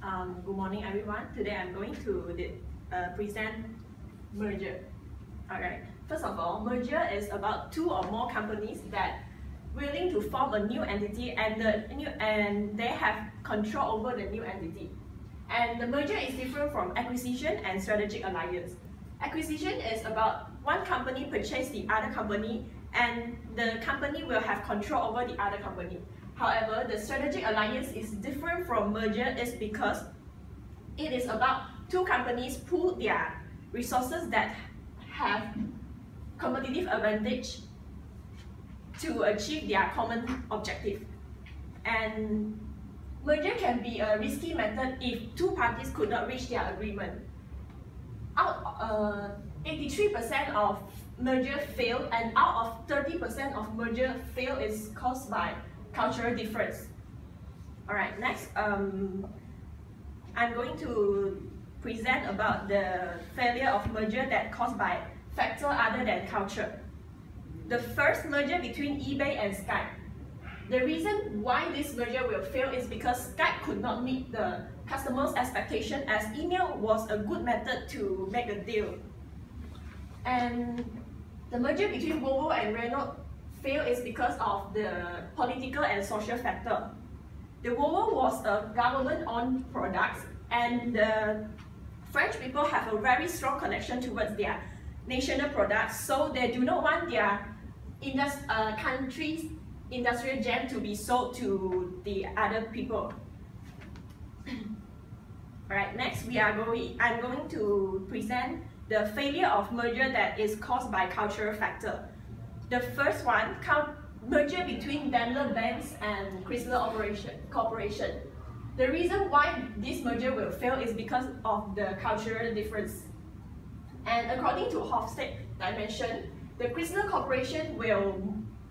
Good morning, everyone. Today I'm going to present merger. Alright. First of all, merger is about two or more companies that willing to form a new entity and they have control over the new entity. And the merger is different from acquisition and strategic alliance. Acquisition is about one company purchase the other company and the company will have control over the other company. However, the strategic alliance is different from merger is because it is about two companies pool their resources that have competitive advantage to achieve their common objective. And merger can be a risky method if two parties could not reach their agreement. 83% of merger fail, and out of 30% of merger fail is caused by cultural difference. Alright, next, I'm going to present about the failure of merger that caused by factor other than culture. The first merger between eBay and Skype. The reason why this merger will fail is because Skype could not meet the customer's expectation as email was a good method to make a deal. And the merger between Volvo and Renault failed is because of the political and social factor. The Volvo was a government-owned product and the French people have a very strong connection towards their national products, so they do not want their country's industrial gem to be sold to the other people. Alright, next I'm going to present the failure of merger that is caused by cultural factor. The first one, merger between Daimler-Benz and Chrysler Corporation. The reason why this merger will fail is because of the cultural difference. And according to Hofstede dimension, the Chrysler Corporation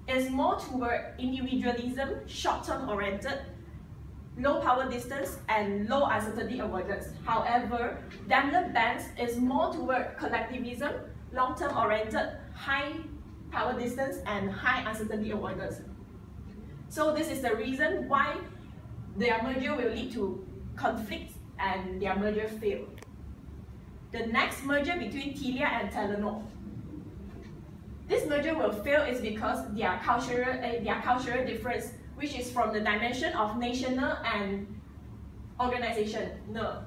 is more toward individualism, short-term oriented, low power distance, and low uncertainty avoidance. However, Daimler-Benz is more toward collectivism, long-term oriented, high power distance, and high uncertainty avoidance. So this is the reason why their merger will lead to conflicts and their merger fail. The next merger between Telia and Telenor. This merger will fail is because their cultural difference, which is from the dimension of national and organization. No.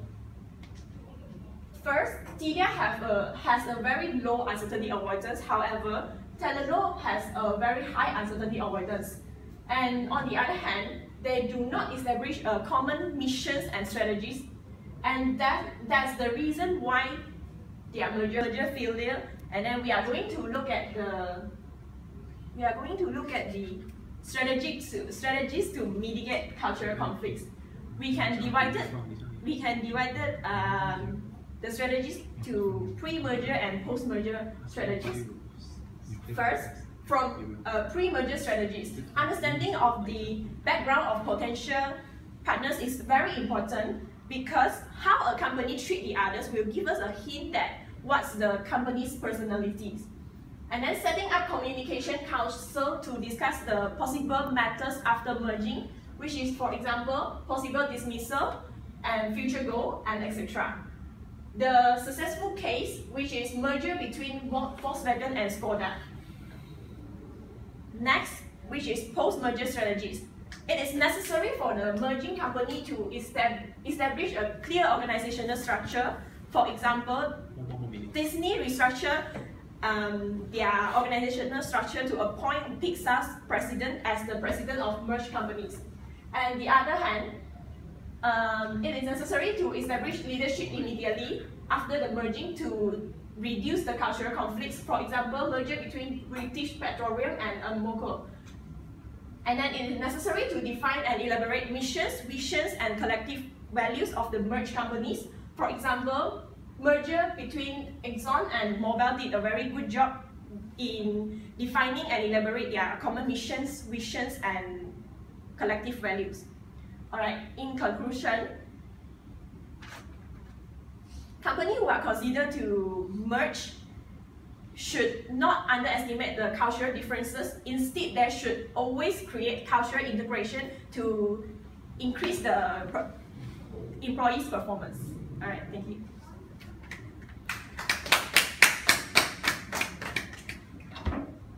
First, Telia has a very low uncertainty avoidance. However, Telenor has a very high uncertainty avoidance. And on the other hand, they do not establish a common missions and strategies. And that's the reason why their merger failure. And then we are going to look at the strategies to mitigate cultural conflicts. We can divide the strategies to pre-merger and post-merger strategies. First, from pre-merger strategies, understanding of the background of potential partners is very important because how a company treats the others will give us a hint at what's the company's personalities. And then setting up communication council to discuss the possible matters after merging, which is, for example, possible dismissal and future goal, and etc. The successful case, which is merger between Volkswagen and Skoda. Next, which is post-merger strategies. It is necessary for the merging company to establish a clear organizational structure. For example, Disney restructured their organizational structure to appoint Pixar's president as the president of merged companies. And the other hand, it is necessary to establish leadership immediately after the merging to reduce the cultural conflicts. For example, merger between British Petroleum and Amoco. And then it is necessary to define and elaborate missions, visions, and collective values of the merged companies. For example, merger between Exxon and Mobil did a very good job in defining and elaborate their common missions, visions, and collective values. Alright, in conclusion, companies who are considered to merge should not underestimate the cultural differences. Instead, they should always create cultural integration to increase the employees' performance. All right, thank you.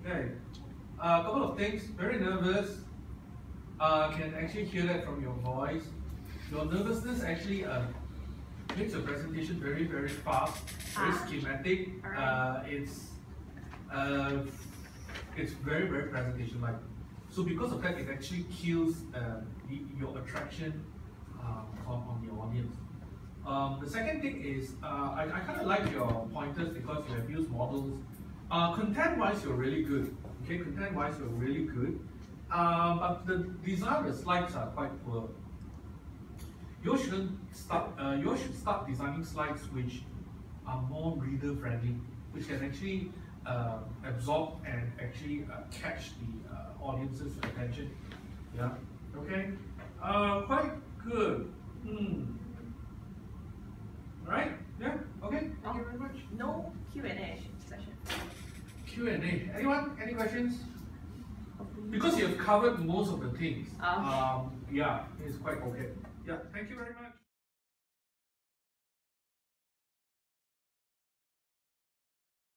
Okay, a couple of things. Very nervous. Can actually hear that from your voice. Your nervousness actually makes your presentation very, very fast, very schematic. Right. It's very, very presentation-like. So because of that, it actually kills your attraction on the audience. The second thing is, I kind of like your pointers because you have used models. Content-wise, you're really good. Okay, content-wise, you're really good. But the design of the slides are quite poor. You should start designing slides which are more reader-friendly, which can actually absorb and actually catch the audience's attention. Yeah. Okay. Quite good. Right? Yeah. Okay. Thank you very much. No Q&A session. Q&A. Anyone? Any questions? Because you have covered most of the things. Yeah, it's quite okay. Yeah. Thank you very much.